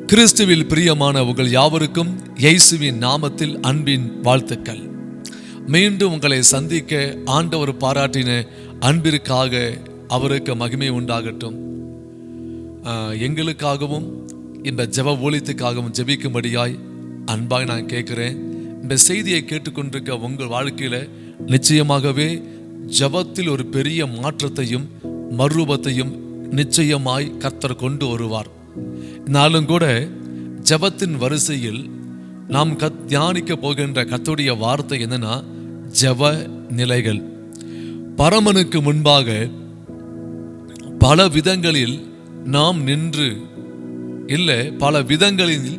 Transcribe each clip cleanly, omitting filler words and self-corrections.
கிறிஸ்துவில் பிரியமான உங்கள் யாவருக்கும் இயேசுவின் நாமத்தில் அன்பின் வாழ்த்துக்கள். மீண்டும் உங்களை சந்திக்க ஆண்டவர் பாராட்டின அன்பிற்காக அவருக்கு மகிமை உண்டாகட்டும். எங்களுக்காகவும் இந்த ஜெப ஊழியத்துக்காகவும் ஜெபிக்கும்படியாய் அன்பாய் நான் கேட்குறேன். இந்த செய்தியை கேட்டுக்கொண்டிருக்க உங்கள் வாழ்க்கையில் நிச்சயமாகவே ஜெபத்தில் ஒரு பெரிய மாற்றத்தையும் மறுரூபத்தையும் நிச்சயமாய் கர்த்தர் கொண்டு வருவார். நாளும் கூட ஜெபத்தின் வரிசையில் நாம் தியானிக்க போகின்ற கர்த்தருடைய வார்த்தை என்னன்னா, ஜெப நிலைகள். பரமனுக்கு முன்பாக பல விதங்களில் நாம் நின்று பல விதங்களில்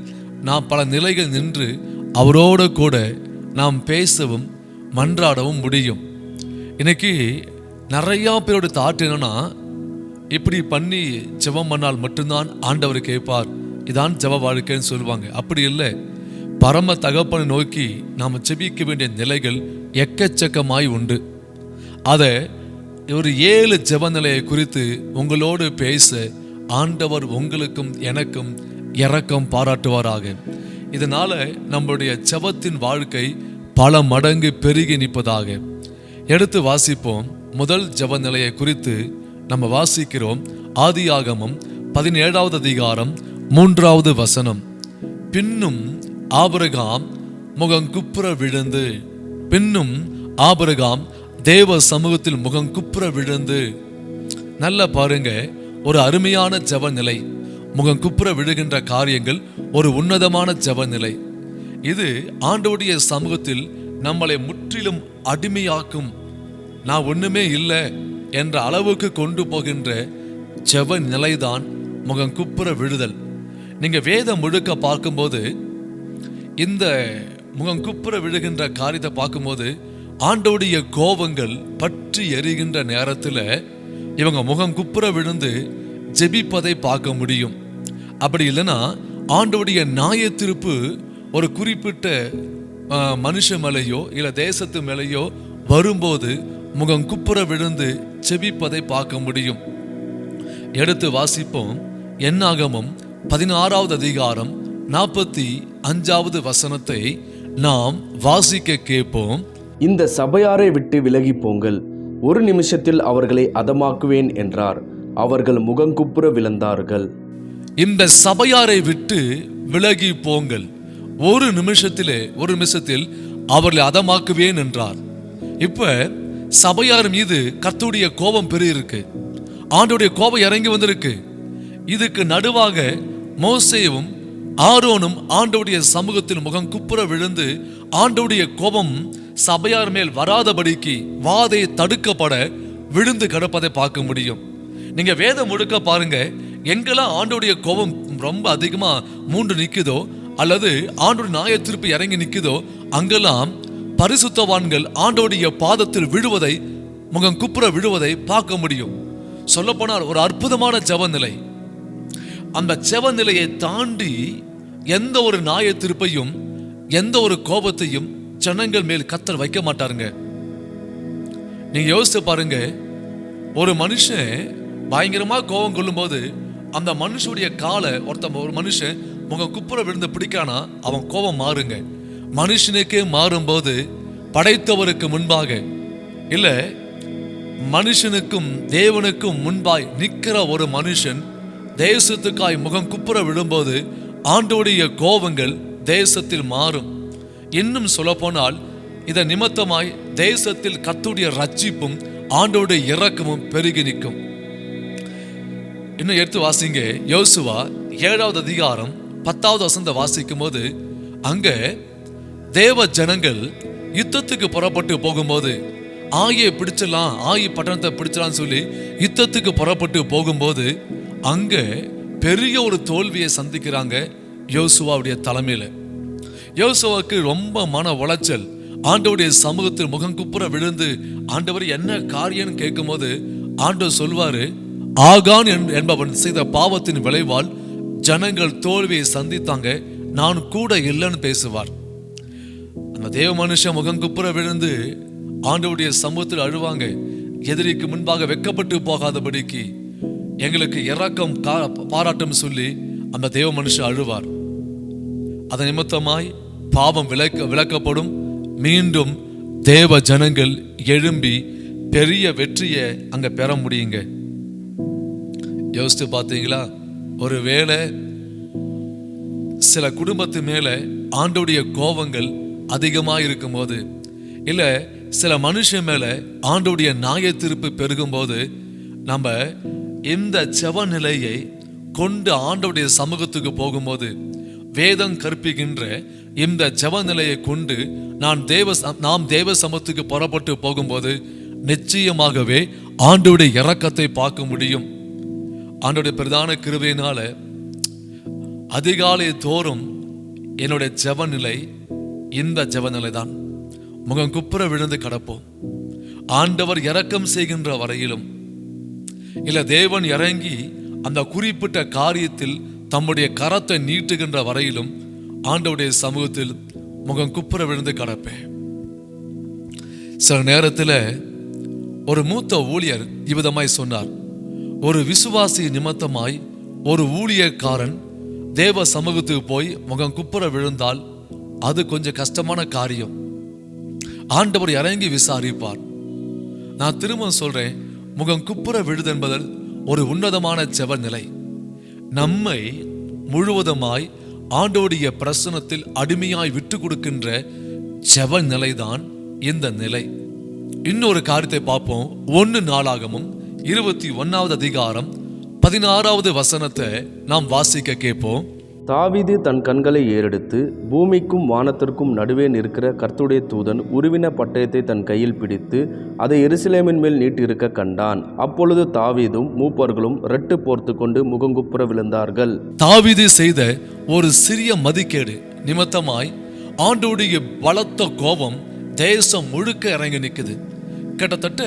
நாம் பல நிலைகள் நின்று அவரோடு கூட நாம் பேசவும் மன்றாடவும் முடியும். இன்னைக்கு நிறையா பேரோட தாட் என்னன்னா, இப்படி பண்ணி ஜெபம் பண்ணால் மட்டும்தான் ஆண்டவர் கேட்பார், இதான் ஜெப வாழ்க்கைன்னு சொல்லுவாங்க. அப்படி இல்லை. பரம தகப்பனை நோக்கி நாம் ஜெபிக்க வேண்டிய நிலைகள் எக்கச்சக்கமாய் உண்டு. அதை ஒரு 7 ஜெப நிலையை குறித்து உங்களோடு பேச ஆண்டவர் உங்களுக்கும் எனக்கும் இரக்கம் பாராட்டுவாராக. இதனால நம்முடைய ஜெபத்தின் வாழ்க்கை பல மடங்கு பெருகி நிற்பதாக. எடுத்து வாசிப்போம். முதல் ஜெப நிலையை குறித்து நம்ம வாசிக்கிறோம். ஆதியாகமம் 17வது அதிகாரம் 3வது வசனம். பின்னும் ஆபிரகாம் முகங்குப்புற விழுந்து, பின்னும் ஆபிரகாம் தேவ சமூகத்தில் முகங்குப்புற விழுந்து. நல்லா பாருங்க, ஒரு அருமையான ஜெப நிலை. முகங்குப்புற விழுகின்ற காரியங்கள் ஒரு உன்னதமான ஜெப நிலை. இது ஆண்டவருடைய சமூகத்தில் நம்மளை முற்றிலும் அடிமையாக்கும், நான் ஒண்ணுமே இல்லை என்ற அளவுக்கு கொண்டு போகின்ற ஜெப நிலைதான் முகங்குப்புற விழுதல். நீங்க வேதம் முழுக்க பார்க்கும்போது இந்த முகங்குப்புற விழுகின்ற காரியத்தை பார்க்கும்போது ஆண்டவருடைய கோபங்கள் பற்றி எரிகின்ற நேரத்தில் இவங்க முகங்குப்புற விழுந்து ஜெபிப்பதை பார்க்க முடியும். அப்படி இல்லைன்னா ஆண்டவருடைய நியாய தீர்ப்பு ஒரு குறிப்பிட்ட மனுஷ மேலேயோ இல்லை தேசத்து மேலேயோ வரும்போது முகங்குப்புற விழுந்து ஜெபிப்பதை பார்க்க முடியும். எடுத்து வாசிப்போம். என்னாகமம் 16வது அதிகாரம் 45வது வசனத்தை நாம் வாசிக்க கேட்போம். இந்த சபையாரை விட்டு விலகி போங்கள், ஒரு நிமிஷத்தில் அவர்களை அதமாக்குவேன் என்றார். அவர்கள் முகங்குப்புற விழுந்தார்கள். இந்த சபையாரை விட்டு விலகி போங்கள், ஒரு நிமிஷத்தில் அவர்களை அதமாக்குவேன் என்றார். இப்ப சபையார் மீது கர்த்தருடைய கோபம் பெருகிருக்கு, ஆண்டவருடைய கோபம் இறங்கி வந்திருக்கு. இதுக்கு நடுவாக மோசேயும் ஆரோனும் ஆண்டவருடைய சமூகத்தில் முகங்குப்புற விழுந்து ஆண்டவருடைய கோபம் சபையார் மேல் வராதபடிக்கு வாதை தடுக்கப்பட விழுந்து கிடப்பதை பார்க்க முடியும். நீங்க வேதம் முழுக்க பாருங்க, எங்கெல்லாம் ஆண்டவருடைய கோபம் ரொம்ப அதிகமா மூண்டு நிக்குதோ அல்லது ஆண்டவருடைய நியாய தீர்ப்பு இறங்கி நிக்குதோ அங்கெல்லாம் பரிசுத்தவான்கள் ஆண்டவருடைய பாதத்தில் விழுவதை, முகங்குப்புற விழுவதை பார்க்க முடியும். சொல்ல போனால் ஒரு அற்புதமான ஜெப நிலை. அந்த ஜெப நிலையை தாண்டி எந்த ஒரு நியாய தீர்ப்பையும் எந்த ஒரு கோபத்தையும் ஜனங்கள் மேல் கர்த்தர் வைக்க மாட்டாருங்க. நீங்க யோசிச்சு பாருங்க, ஒரு மனுஷன் பயங்கரமா கோபம் கொள்ளும் போது அந்த மனுஷனுடைய காலை ஒரு மனுஷன் முகங்குப்புற விழுந்து பிடிக்கானா அவன் கோபம் மாறுங்க. மனுஷனுக்கே மாறும்போது படைத்தவருக்கு முன்பாக இல்ல, மனுஷனுக்கும் தேவனுக்கும் முன்பாய் நிற்கிற ஒரு மனுஷன் தேசத்துக்காய் முகங்குப்புற விழும்போது ஆண்டவருடைய கோபங்கள் தேசத்தில் மாறும். இன்னும் சொல்ல போனால் இதன் நிமித்தமாய் தேசத்தில் கர்த்தருடைய ரட்சிப்பும் ஆண்டவருடைய இரக்கமும் பெருகி நிற்கும். இன்னும் எடுத்து வாசிங்க. யோசுவா 7வது அதிகாரம் 10வது வசனத்தை வாசிக்கும் போது அங்க தேவ ஜனங்கள் யுத்தத்துக்கு புறப்பட்டு போகும்போது ஆயை பட்டணத்தை பிடிச்சலான்னு சொல்லி யுத்தத்துக்கு புறப்பட்டு போகும்போது அங்க பெரிய ஒரு தோல்வியை சந்திக்கிறாங்க யோசுவாவுடைய தலைமையில. யோசுவாவுக்கு ரொம்ப மன உளைச்சல். ஆண்டவருடைய சமூகத்தில் முகங்குப்புற விழுந்து ஆண்டவர் என்ன காரியம்னு கேட்கும் போது ஆண்டவர் சொல்வாரு, ஆகான் என்பவன் செய்த பாவத்தின் விளைவால் ஜனங்கள் தோல்வியை சந்தித்தாங்க, நான் கூட இல்லைன்னு பேசுவார். அந்த தேவ மனுஷன் முகங்குப்புற விழுந்து ஆண்டவருடைய சமூகத்தில் அழுவாங்க. எதிரிக்கு முன்பாக வெட்கப்பட்டு போகாதபடிக்கு எங்களுக்கு இரக்கம் பாராட்டும் சொல்லி அந்த தேவ மனுஷன் அழுவார். அதன் நிமித்தமாய் பாவம் விளக்கப்படும். மீண்டும் தேவ ஜனங்கள் எழும்பி பெரிய வெற்றியை அங்க பெற முடியுங்க. யோசித்து பார்த்தீங்களா? ஒருவேளை சில குடும்பத்து மேல ஆண்டவருடைய கோபங்கள் அதிகமாக இருக்கும்போது, இல்ல சில மனுஷன் மேல ஆண்டவருடைய நியாய தீர்ப்பு பெருகும் போது, நம்ம இந்த ஜெப நிலையை கொண்டு ஆண்டவருடைய சமூகத்துக்கு போகும்போது, வேதம் கற்பிக்கின்ற இந்த ஜெப நிலையை கொண்டு நாம் தேவ சமூகத்துக்கு புறப்பட்டு போகும்போது நிச்சயமாகவே ஆண்டவருடைய இரக்கத்தை பார்க்க முடியும். ஆண்டவருடைய பிரதான கிருபையினால அதிகாலை தோறும் என்னுடைய ஜெப நிலை இந்த ஜெப நிலை தான். முகம் குப்புற விழுந்து கடப்போம். ஆண்டவர் இரக்கம் செய்கின்ற வரையிலும், இல்ல தேவன் இறங்கி அந்த குறிப்பிட்ட காரியத்தில் தம்முடைய கரத்தை நீட்டுகின்ற வரையிலும் ஆண்டவருடைய சமூகத்தில் முகம் குப்புற விழுந்து கடப்பேன். சில நேரத்தில் ஒரு மூத்த ஊழியர் இவ்விதமாய் சொன்னார், ஒரு விசுவாசி நிமித்தமாய் ஒரு ஊழியக்காரன் தேவ சமூகத்துக்கு போய் முகம் குப்புற விழுந்தால் அது கொஞ்சம் கஷ்டமான காரியம். ஆண்டவர் இறங்கி விசாரிப்பார். நான் திரும்ப சொல்றேன், முகம் குப்புற விழுது என்பது ஒரு உன்னதமான ஜெப நிலை. நம்மை முழுவதுமாய் ஆண்டவருடைய பிரசன்னத்தில் அடிமையாய் விட்டு கொடுக்கின்ற ஜெப நிலைதான் இந்த நிலை. இன்னொரு காரியத்தை பார்ப்போம். 1 நாளாகமும் 21வது அதிகாரம் 16வது வசனத்தை நாம் வாசிக்க கேட்போம். தாவீது தன் கண்களை ஏறெடுத்து பூமிக்கும் வானத்திற்கும் நடுவே நிற்கிற கர்த்தருடைய தூதன் உருவின பட்டயத்தை தன் கையில் பிடித்து அதை எருசலேமின் மேல் நீட்டிருக்க கண்டான். அப்பொழுது தாவீதும் மூப்பர்களும் ரெட்டு போர்த்து கொண்டு முகங்குப்புற விழுந்தார்கள். தாவீது செய்த ஒரு சிறிய மதிக்கேடு நிமித்தமாய் ஆண்டவருடைய பலத்த கோபம் தேசம் முழுக்க இறங்கி நிற்குது. கிட்டத்தட்ட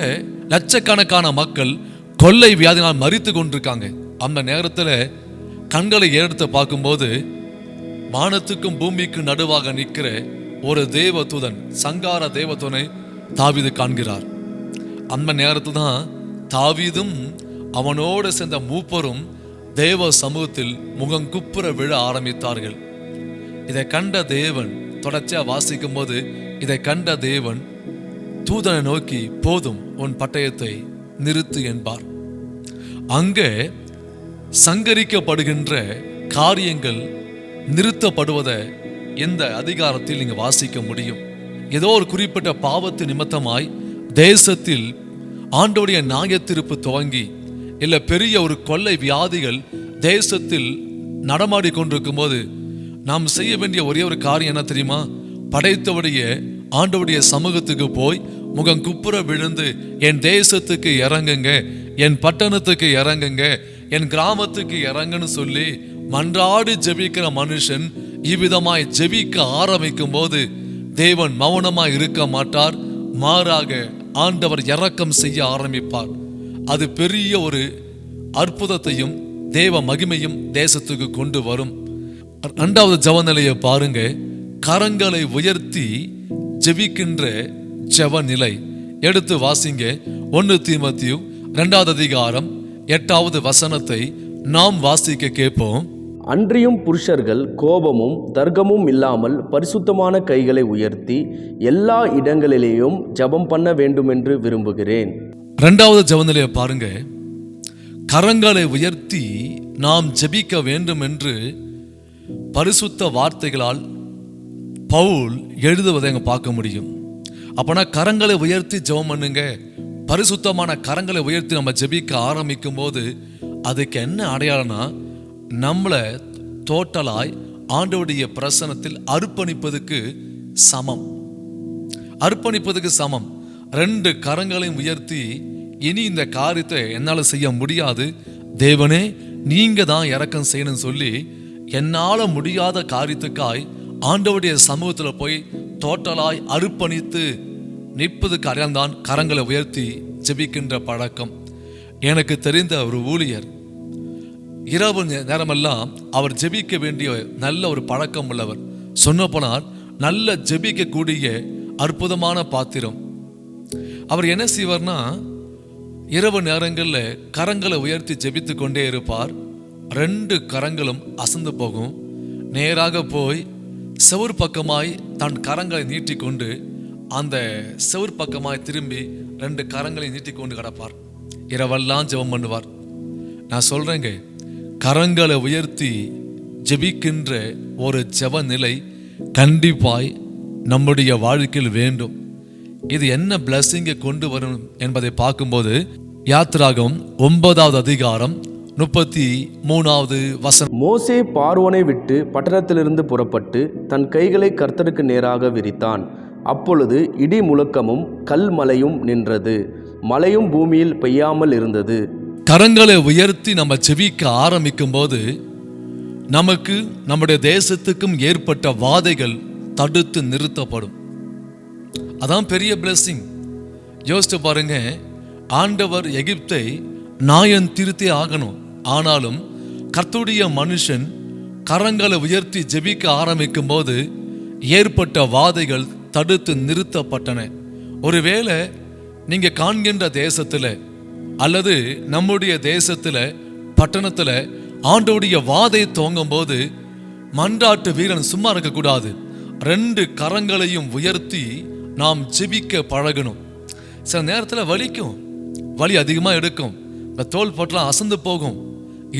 லட்சக்கணக்கான மக்கள் கொள்ளை வியாதினால் மரித்து கொண்டிருக்காங்க. அந்த நேரத்தில் கண்களை எடுத்து பார்க்கும்போது வானத்துக்கும் பூமிக்கும் நடுவாக நிற்கிற ஒரு தேவதூதன், சங்கார தேவதூதனை தாவீது காண்கிறார். அந்த நேரத்தில் தான் தாவீதும் அவனோடு சேர்ந்த மூப்பரும் தேவ சமூகத்தில் முகம் குப்புற விழ ஆரம்பித்தார்கள். இதை கண்ட தேவன், தொடர்ச்சியா வாசிக்கும் போது இதை கண்ட தேவன் தூதனை நோக்கி, போதும், உன் பட்டயத்தை நிறுத்து என்பார். அங்கே சங்கரிக்கப்படுகின்ற காரியங்கள் நிறுத்தப்படுவதை இந்த அதிகாரத்தில் நீங்க வாசிக்க முடியும். ஏதோ ஒரு குறிப்பிட்ட பாவத்து நிமித்தமாய் தேசத்தில் ஆண்டவருடைய நியாயத்தீர்ப்பு துவங்கி, இல்ல பெரிய ஒரு கொள்ளை வியாதிகள் தேசத்தில் நடமாடி கொண்டிருக்கும் போது நாம் செய்ய வேண்டிய ஒரே ஒரு காரியம் என்ன தெரியுமா? படைத்தவருடைய ஆண்டவருடைய சமூகத்துக்கு போய் முகம் குப்புற விழுந்து, என் தேசத்துக்கு இறங்குங்க, என் பட்டணத்துக்கு இறங்குங்க, என் கிராமத்துக்கு இறங்குன்னு சொல்லி மன்றாடி ஜெபிக்கிற மனுஷன் இவ்விதமாய் ஜெபிக்க ஆரம்பிக்கும் போது தேவன் மௌனமாய் இருக்க மாட்டார். மாறாக ஆண்டவர் இரக்கம் செய்ய ஆரம்பிப்பார். அது பெரிய ஒரு அற்புதத்தையும் தேவ மகிமையும் தேசத்துக்கு கொண்டு வரும். 2வது ஜெப நிலையை பாருங்க. கரங்களை உயர்த்தி ஜெபிக்கின்ற ஜெப நிலை. எடுத்து வாசிங்க. 1 தீமோத்தேயு 2வது அதிகாரம் 8வது வசனத்தை நாம் வாசிக்க கேட்போம். அன்றியும் புருஷர்கள் கோபமும் தர்க்கமும் இல்லாமல் பரிசுத்தமான கைகளை உயர்த்தி எல்லா இடங்களிலேயும் ஜெபம் பண்ண வேண்டுமென்று விரும்புகிறேன். 2வது ஜெப நிலையை பாருங்க. கரங்களை உயர்த்தி நாம் ஜெபிக்க வேண்டும் என்று பரிசுத்த வார்த்தைகளால் பவுல் எழுதுவதை அங்க பார்க்க முடியும். அப்பனா கரங்களை உயர்த்தி ஜெபம் பண்ணுங்க. பரிசுத்தமான கரங்களை உயர்த்தி நம்ம ஜெபிக்க ஆரம்பிக்கும் போது அதுக்கு என்ன அடையாளம்னா, நம்மளை டோட்டலாய் ஆண்டவருடைய பிரசன்னத்தில் அர்ப்பணிப்பதுக்கு சமம். அர்ப்பணிப்பதுக்கு சமம். 2 கரங்களையும் உயர்த்தி, இனி இந்த காரியத்தை என்னால் செய்ய முடியாது, தேவனே நீங்க தான் இரக்கம் செய்யணும்னு சொல்லி என்னால் முடியாத காரியத்துக்காய் ஆண்டவருடைய சமூகத்தில் போய் டோட்டலாய் அர்ப்பணித்து நிற்பதுக்கு அடையாளம்தான் கரங்களை உயர்த்தி ஜெபிக்கின்ற பழக்கம். எனக்கு தெரிந்த ஒரு ஊழியர் இரவு நேரமெல்லாம் அவர் ஜெபிக்க வேண்டிய நல்ல ஒரு பழக்கம் உள்ளவர். சொன்ன போனால் நல்ல ஜெபிக்கக்கூடிய அற்புதமான பாத்திரம். அவர் என்ன செய்வார்னா, இரவு நேரங்களில் கரங்களை உயர்த்தி ஜெபித்து கொண்டே இருப்பார். 2 கரங்களும் அசந்து போகும். நேராக போய் செவுர் பக்கமாய் தன் கரங்களை நீட்டிக்கொண்டு அந்த செவுர் பக்கமாய் திரும்பி 2 கரங்களை நீட்டிக்கொண்டு கிடப்பார். இரவெல்லாம் ஜெபம் பண்ணுவார். நான் சொல்றேங்க, கரங்களை உயர்த்தி ஜெபிக்கின்ற ஒரு ஜெப நிலை கண்டிப்பாய் நம்முடைய வாழ்க்கையில் வேண்டும். இது என்ன பிளஸிங்கை கொண்டு வரும் என்பதை பார்க்கும்போது யாத்திராகமம் 9வது அதிகாரம் 33வது வசனம். மோசே பார்வோனை விட்டு பட்டணத்திலிருந்து புறப்பட்டு தன் கைகளை கர்த்தருக்கு நேராக விரித்தான். அப்பொழுது இடி முழக்கமும் கல்மலையும் நின்றது, மழையும் பூமியில் பெய்யாமல் இருந்தது. கரங்களை உயர்த்தி நம்ம ஜெபிக்க ஆரம்பிக்கும் போது நமக்கு நம்முடைய தேசத்துக்கும் ஏற்பட்ட வாதைகள் தடுத்து நிறுத்தப்படும். அதான் பெரிய பிளஸிங். யோசிச்சு பாருங்க, ஆண்டவர் எகிப்தை நாயன் திருத்தே ஆகணும். ஆனாலும் கர்த்தருடைய மனுஷன் கரங்களை உயர்த்தி ஜெபிக்க ஆரம்பிக்கும் போது ஏற்பட்ட வாதைகள் தடுத்து நிறுத்தப்பட்டன. ஒருவேளை நீங்க காண்கின்ற தேசத்துல அல்லது நம்முடைய தேசத்துல பட்டணத்துல ஆண்டவருடைய வாதை துவங்கும் போது மன்றாட்டு வீரன் சும்மா இருக்கக்கூடாது. 2 கரங்களையும் உயர்த்தி நாம் ஜெபிக்க பழகணும். சில நேரத்தில் வலிக்கும், வலி அதிகமாக எடுக்கும், தோல் பட்டெல்லாம் அசந்து போகும்.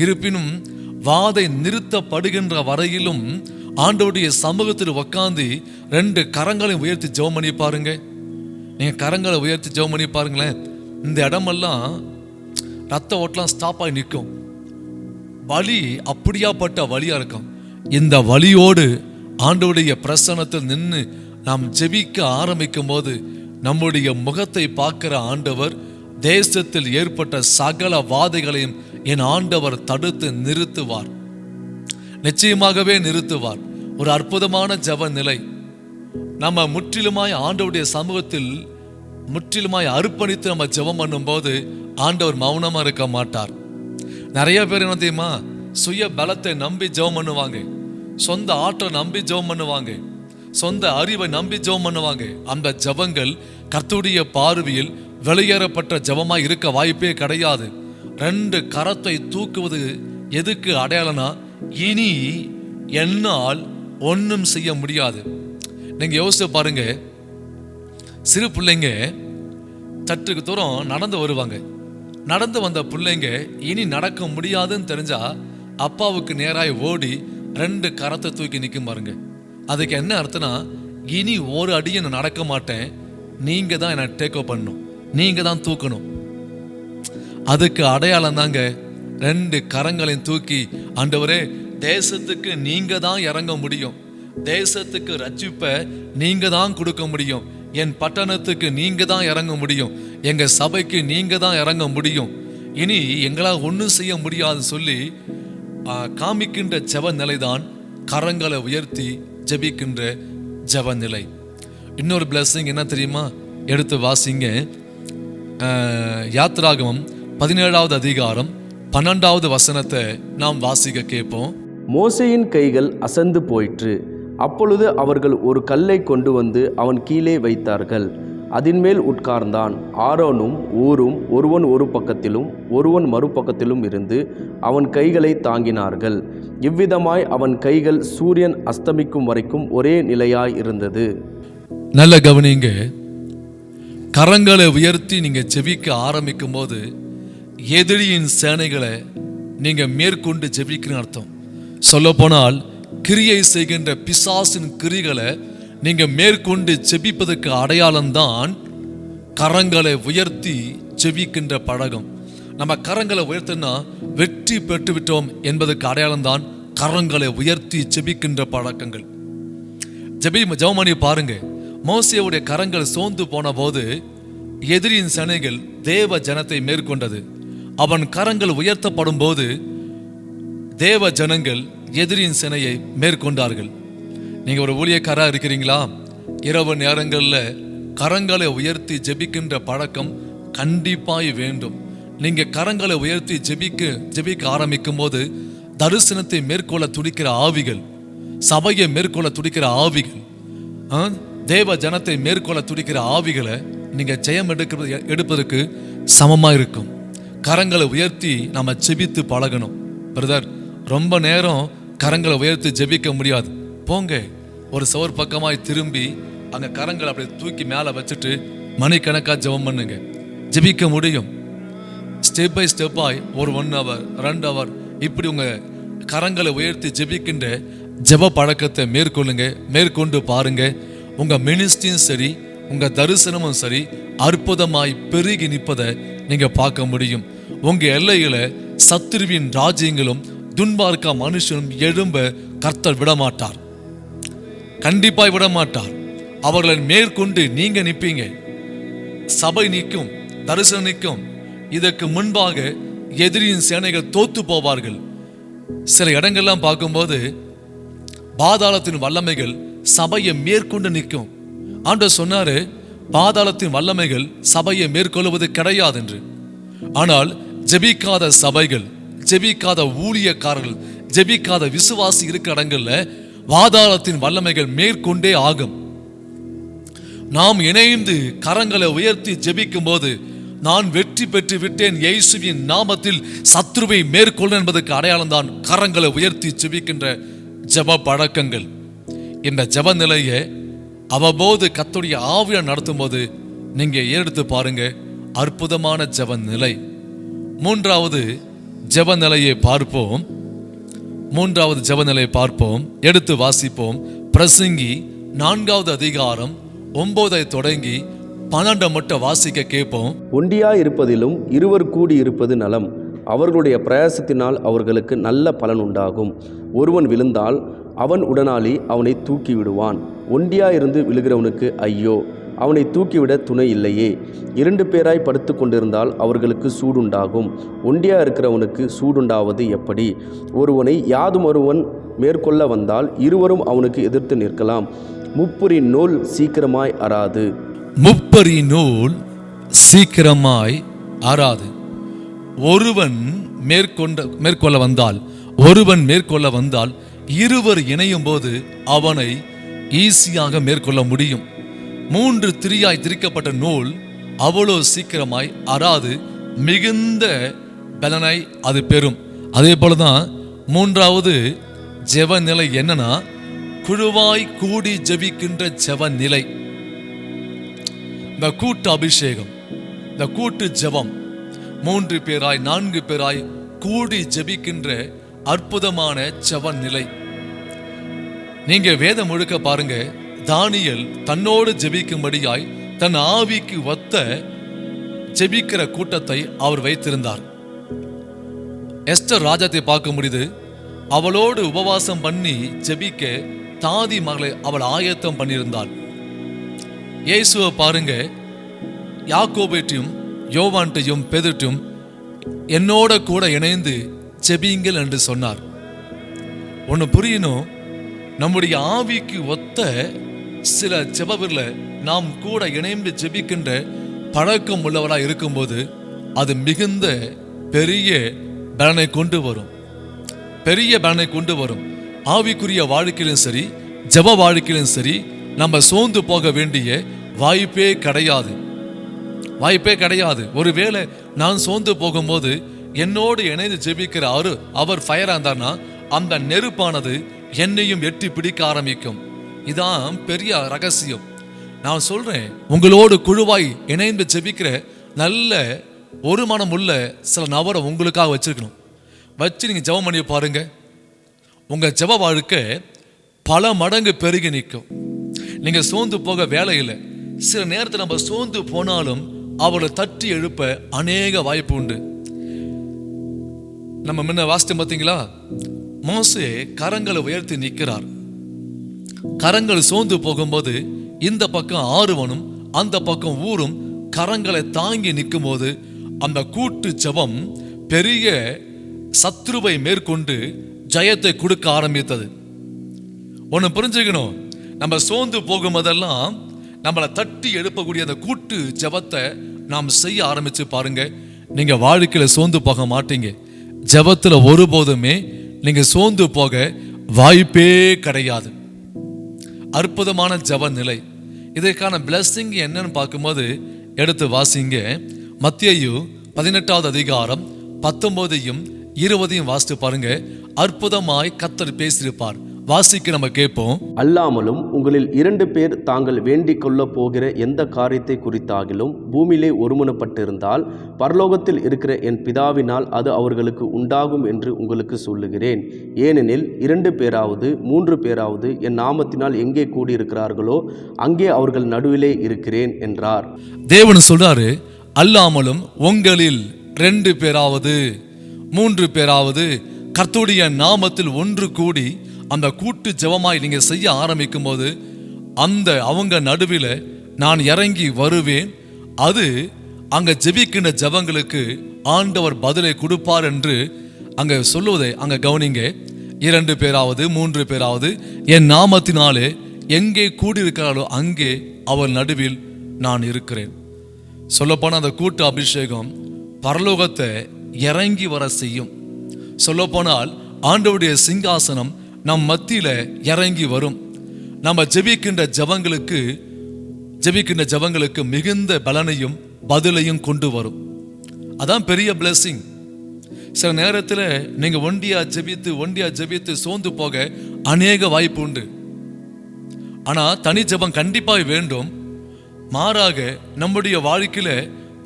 இருப்பினும் வாதை நிறுத்தப்படுகின்ற வரையிலும் ஆண்டவருடைய சமூகத்தில் உட்காந்து 2 கரங்களையும் உயர்த்தி ஜெபம் பண்ணி பாருங்க. நீங்க கரங்களை உயர்த்தி ஜெபம் பண்ணி பாருங்களேன், இந்த இடமெல்லாம் ரத்த ஓட்டலாம் ஸ்டாப் ஆகி நிற்கும். வலி அப்படியாப்பட்ட வலியா இருக்கும். இந்த வலியோடு ஆண்டவருடைய பிரசன்னத்தில் நின்று நாம் ஜெபிக்க ஆரம்பிக்கும் போது நம்முடைய முகத்தை பார்க்கிற ஆண்டவர் தேசத்தில் ஏற்பட்ட சகல வாதைகளையும் என் ஆண்டவர் தடுத்து நிறுத்துவார். நிச்சயமாகவே நிறுத்துவார். ஒரு அற்புதமான ஜெப நிலை. நம்ம முற்றிலுமாய் ஆண்டவருடைய சமூகத்தில் முற்றிலுமாய் அர்ப்பணித்து நம்ம ஜெபம் பண்ணும் போது ஆண்டவர் மௌனமா இருக்க மாட்டார். நிறைய பேர் என்ன தெரியுமா, சுய பலத்தை நம்பி ஜெபம் பண்ணுவாங்க, சொந்த ஆற்றலை நம்பி ஜெபம் பண்ணுவாங்க, சொந்த அறிவை நம்பி ஜெபம் பண்ணுவாங்க. அந்த ஜெபங்கள் கர்த்தருடைய பார்வையில் வெளியேறப்பட்ட ஜெபமாய் இருக்க வாய்ப்பே கிடையாது. 2 கரத்தை தூக்குவது எதுக்கு அடையாளம்னா, இனி என்னால் ஒன்றும் செய்ய முடியாது. நீங்க யோசிச்சு பாருங்க, சிறு பிள்ளைங்க சற்றுக்கு தூரம் நடந்து வருவாங்க. நடந்து வந்த பிள்ளைங்க இனி நடக்க முடியாதுன்னு தெரிஞ்சா அப்பாவுக்கு நேராய் ஓடி 2 கரத்தை தூக்கி நிற்கும் பாருங்க. அதுக்கு என்ன அர்த்தம்னா, இனி ஒரு அடியை நான் நடக்க மாட்டேன், நீங்க தான் என்னை டேக் அப் பண்ணணும், நீங்க தான் தூக்கணும். அதுக்கு அடையாளம் தாங்க 2 கரங்களையும் தூக்கி, ஆண்டவரே தேசத்துக்கு நீங்க தான் இறங்க முடியும், தேசத்துக்கு ரட்சிப்பை நீங்க தான் கொடுக்க முடியும், என் பட்டணத்துக்கு நீங்க தான் இறங்க முடியும், எங்க சபைக்கு நீங்க தான் இறங்க முடியும், இனி எங்களால் ஒன்றும் செய்ய முடியாது சொல்லி காமிக்கின்ற ஜெப நிலைதான் கரங்களை உயர்த்தி ஜெபிக்கின்ற ஜெப நிலை. இன்னொரு பிளஸிங் என்ன தெரியுமா, எடுத்து வாசிங்க. யாத்திராகமம் 17வது அதிகாரம் 12வது வசனத்தை நாம் வாசிக்க கேட்போம். மோசேயின் கைகள் அசந்து போயிற்று. அப்பொழுது அவர்கள் ஒரு கல்லை கொண்டு வந்து அவன் கீழே வைத்தார்கள். அதின்மேல் உட்கார்ந்தான். ஆரோனும் ஊரும் ஒருவன் ஒரு பக்கத்திலும் ஒருவன் மறுபக்கத்திலும் இருந்து அவன் கைகளை தாங்கினார்கள். இவ்விதமாய் அவன் கைகள் சூரியன் அஸ்தமிக்கும் வரைக்கும் ஒரே நிலையாய் இருந்தது. நல்ல கவனிங்க, கரங்களை உயர்த்தி நீங்க ஜெபிக்க ஆரம்பிக்கும் போது எதிரியின் சேனைகளை நீங்க மேற்கொண்டு ஜெபிக்கிற அர்த்தம். சொல்ல போனால் கிரியை செய்கின்ற பிசாசின் கிரிகளை நீங்க மேற்கொண்டு ஜெபிப்பதற்கு அடையாளம்தான் கரங்களை உயர்த்தி ஜெபிக்கின்ற பழக்கம். நம்ம கரங்களை உயர்த்தினா வெற்றி பெற்று விட்டோம் என்பதற்கு அடையாளம்தான் கரங்களை உயர்த்தி ஜெபிக்கின்ற பழக்கங்கள். ஜெபமணி பாருங்க, மோசேவுடைய கரங்கள் சோர்ந்து போன போது எதிரியின் சேனைகள் தேவ ஜனத்தை மேற்கொண்டது. அவன் கரங்கள் உயர்த்தப்படும் போது தேவ ஜனங்கள் எதிரியின் சேனையை மேற்கொண்டார்கள். நீங்க ஒரு ஊழியக்காரா இருக்கிறீங்களா, இரவு நேரங்களில் கரங்களை உயர்த்தி ஜெபிக்கின்ற பழக்கம் கண்டிப்பாய் வேண்டும். நீங்க கரங்களை உயர்த்தி ஜெபிக்க ஆரம்பிக்கும் போது தரிசனத்தை மேற்கொள்ள துடிக்கிற ஆவிகள், சபையை மேற்கொள்ள துடிக்கிற ஆவிகள், தேவ ஜனத்தை மேற்கொள்ள துடிக்கிற ஆவிகளை நீங்க ஜெயம் எடுப்பதற்கு சமமா இருக்கும். கரங்களை உயர்த்தி நாம ஜெபித்து பழகணும். பிரதர், ரொம்ப நேரம் கரங்களை உயர்த்தி ஜெபிக்க முடியாது. போங்க, ஒரு சவர் பக்கமாய் திரும்பி அங்க கரங்களை அப்படியே தூக்கி மேலே வச்சுட்டு மணிக்கணக்கா ஜெபம் பண்ணுங்க. ஜெபிக்க முடியும். ஸ்டெப் பை ஸ்டெப்பாய் ஒரு 1 hour 2 hour இப்படி உங்க கரங்களை உயர்த்தி ஜெபிக்கின்ற ஜெப பழக்கத்தை மேற்கொண்டு பாருங்க. உங்க மினிஸ்ட்ரியும் சரி, உங்க தரிசனமும் சரி அற்புதமாய் பெருகி நிற்பதை நீங்க பார்க்க முடியும். உங்க எல்லையில சத்துருவின் ராஜ்யங்களும் துன்பார்க்க மனுஷனும் எழும்ப கர்த்தர் விடமாட்டார். கண்டிப்பாய் விடமாட்டார். அவர்களை மேற்கொண்டு நீங்க நிற்பீங்க. சபை நிற்கும், தரிசனம் நிற்கும். இதற்கு முன்பாக எதிரியின் சேனைகள் தோத்து போவார்கள். சில இடங்கள்லாம் பார்க்கும்போது பாதாளத்தின் வல்லமைகள் சபையை மேற்கொண்டு நிற்கும். ஆண்டவர் சொன்னாரு, பாதாளத்தின் வல்லமைகள் சபையை மேற்கொள்வது கிடையாது என்று. ஆனால் ஜெபிக்காத சபைகள், ஜெபிக்காத ஊழியக்காரர்கள், ஜெபிக்காத விசுவாசி இருக்கிற இடங்கள்ல பாதாளத்தின் வல்லமைகள் மேற்கொண்டே ஆகும். நாம் இணைந்து கரங்களை உயர்த்தி ஜெபிக்கும் போது, நான் வெற்றி பெற்று விட்டேன் இயேசுவின் நாமத்தில் சத்ருவை மேற்கொள்ள என்பதற்கு அடையாளம் தான் கரங்களை உயர்த்தி ஜெபிக்கின்ற ஜெப பழக்கங்கள். இந்த ஜெப நிலையை அவ்வப்போது கர்த்தருடைய ஆவியை நடத்தும் போது நீங்க எடுத்து பாருங்க, அற்புதமான ஜெப நிலை. மூன்றாவது ஜெப நிலையை பார்ப்போம். எடுத்து வாசிப்போம். பிரசங்கி 4வது அதிகாரம் 9 தொடங்கி 12 மட்டும் வாசிக்க கேட்போம். ஒண்டியாய் இருப்பதிலும் இருவர் கூடி இருப்பது நலம். அவர்களுடைய பிரயாசத்தினால் அவர்களுக்கு நல்ல பலன் உண்டாகும். ஒருவன் விழுந்தால் அவன் உடனாளி அவனை தூக்கி விடுவான். ஒண்டியாயிருந்து விழுகிறவனுக்கு ஐயோ, அவனை தூக்கிவிட துணை இல்லையே. 2 பேராய் படுத்து கொண்டிருந்தால் அவர்களுக்கு சூடுண்டாகும். ஒண்டியா இருக்கிறவனுக்கு சூடுண்டாவது எப்படி? ஒருவனை யாதுமொருவன் மேற்கொள்ள வந்தால் இருவரும் அவனுக்கு எதிர்த்து நிற்கலாம். முப்பரின் நூல் சீக்கிரமாய் அறாது. முப்பரின் நூல் சீக்கிரமாய் அறாது. ஒருவன் மேற்கொள்ள வந்தால் இருவர் இணையும் போது அவனை ஈஸியாக மேற்கொள்ள முடியும். 3 திரியாய் திரிக்கப்பட்ட நூல் அவ்வளோ சீக்கிரமாய் அறாது, மிகுந்த பலனை அது பெறும். அதே போலதான் 3வது ஜெப நிலை என்னன்னா, குழுவாய் கூடி ஜெபிக்கின்ற ஜெப நிலை. இந்த கூட்டு அபிஷேகம், இந்த கூட்டு ஜெபம், 3 பேராய் 4 பேராய் கூடி ஜெபிக்கின்ற அற்புதமான ஜெப நிலை. நீங்க வேதம் முழுக்க பாருங்க, தானியேல் தன்னோடு ஜெபிக்கும்படியாய் தன் ஆவிக்கு ஒத்த ஜெபிக்கிற கூட்டத்தை அவர் வைத்திருந்தார். எஸ்தர் ராஜாத்தை பார்க்க முடியுது. அவளோடு உபவாசம் பண்ணி ஜெபிக்க தாதி மகளை அவள் ஆயத்தம் பண்ணியிருந்தாள். இயேசுவை பாருங்க, யாக்கோபையும் யோவான்ட்டையும் பேதுருவையும் என்னோட கூட இணைந்து ஜெபிங்கள் என்று சொன்னார். ஒன்று புரியணும், நம்முடைய ஆவிக்கு ஒத்த சில ஜெபவில்ல நாம் கூட இணைந்து ஜெபிக்கின்ற பழக்கம் உள்ளவராக இருக்கும்போது அது மிகுந்த பெரிய பலனை கொண்டு வரும். ஆவிக்குரிய வாழ்க்கையிலும் சரி, ஜெப வாழ்க்கையிலும் சரி, நம்ம சோர்ந்து போக வேண்டிய வாய்ப்பே கிடையாது. ஒருவேளை நான் சோர்ந்து போகும்போது என்னோடு இணைந்து ஜெபிக்கிற அவர் ஃபயரா இருந்தார்னா அந்த நெருப்பானது என்னையும் எட்டி பிடிக்க ஆரம்பிக்கும். இதான் பெரிய ரகசியம். நான் சொல்றேன், உங்களோடு குழுவாய் இணைந்து ஜெபிக்கிற நல்ல ஒரு மனம் உள்ள சில நபரை உங்களுக்காக வச்சு நீங்க ஜெபம் பண்ணி பாருங்க. உங்க ஜெப வாழ்க்கை பல மடங்கு பெருகி நிற்கும். நீங்க சோர்ந்து போக வேலை இல்லை. சில நேரத்தில் நம்ம சோர்ந்து போனாலும் அவளை தட்டி எழுப்ப அநேக வாய்ப்பு உண்டு. நம்ம முன்ன வாசித்தோம் பார்த்தீங்களா, மோசே கரங்களை உயர்த்தி நிற்கிறார். கரங்கள் சோர்ந்து போகும்போது இந்த பக்கம் ஆறுவனும் அந்த பக்கம் ஊரும் கரங்களை தாங்கி நிற்கும் போது அந்த கூட்டு ஜெபம் பெரிய சத்ருவை மேற்கொண்டு ஜெயத்தை கொடுக்க ஆரம்பித்தது. ஒன்று புரிஞ்சுக்கணும், நம்ம சோர்ந்து போகும்போதெல்லாம் நம்மளை தட்டி எழுப்பக்கூடிய அந்த கூட்டு ஜெபத்தை நாம் செய்ய ஆரம்பிச்சு பாருங்க. நீங்க வாழ்க்கையில சோர்ந்து போக மாட்டீங்க. ஜெபத்துல ஒருபோதுமே நீங்க சோர்ந்து போக வாய்ப்பே கிடையாது. அற்புதமான ஜெப நிலை. இதற்கான பிளஸிங் என்னன்னு பார்க்கும்போது எடுத்து வாசிங்க. மத்தேயு 18வது அதிகாரம் 19 20 வாசித்து பாருங்க. அற்புதமாய் கர்த்தர் பேசியிருப்பார். வாசிக்க நம்ம கேட்போம். அல்லாமலும் உங்களில் 2 பேர் தாங்கள் வேண்டிக் கொள்ள போகிற எந்த காரியத்தை குறித்தாகிலும் பூமியிலே ஒருமனப்பட்டிருந்தால் பரலோகத்தில் இருக்கிற என் பிதாவினால் அது அவர்களுக்கு உண்டாகும் என்று உங்களுக்கு சொல்லுகிறேன். ஏனெனில் 2 பேராவது 3 பேராவது என் நாமத்தினால் எங்கே கூடியிருக்கிறார்களோ அங்கே அவர்கள் நடுவிலே இருக்கிறேன் என்றார். தேவன் சொல்றாரு, அல்லாமலும் உங்களில் 2 பேராவது 3 பேராவது கர்த்தருடைய நாமத்தில் ஒன்று கூடி அந்த கூட்டு ஜெபமாய் நீங்க செய்ய ஆரம்பிக்கும் போது அவங்க நடுவில் நான் இறங்கி வருவேன். அது அங்க ஜெபிக்கின்ற ஜெபங்களுக்கு ஆண்டவர் பதிலை கொடுப்பார் என்று அங்க சொல்லுவதை அங்க கவனிங்க. 2 பேராவது 3 பேராவது என் நாமத்தினாலே எங்கே கூடியிருக்கிறாரோ அங்கே அவர் நடுவில் நான் இருக்கிறேன். சொல்லப்போன அந்த கூட்டு அபிஷேகம் பரலோகத்தை இறங்கி வர செய்யும். சொல்லப்போனால் ஆண்டவருடைய சிங்காசனம் நம் மத்தியில இறங்கி வரும். நம்ம ஜெபிக்கின்ற ஜெபங்களுக்கு மிகுந்த பலனையும் பதிலையும் கொண்டு வரும். அதான் பெரிய பிளெஸிங். சில நேரத்தில் நீங்க ஒண்டியா ஜெபித்து சோர்ந்து போக அநேக வாய்ப்பு உண்டு. ஆனா தனி ஜெபம் கண்டிப்பாக வேண்டும். மாறாக நம்முடைய வாழ்க்கையில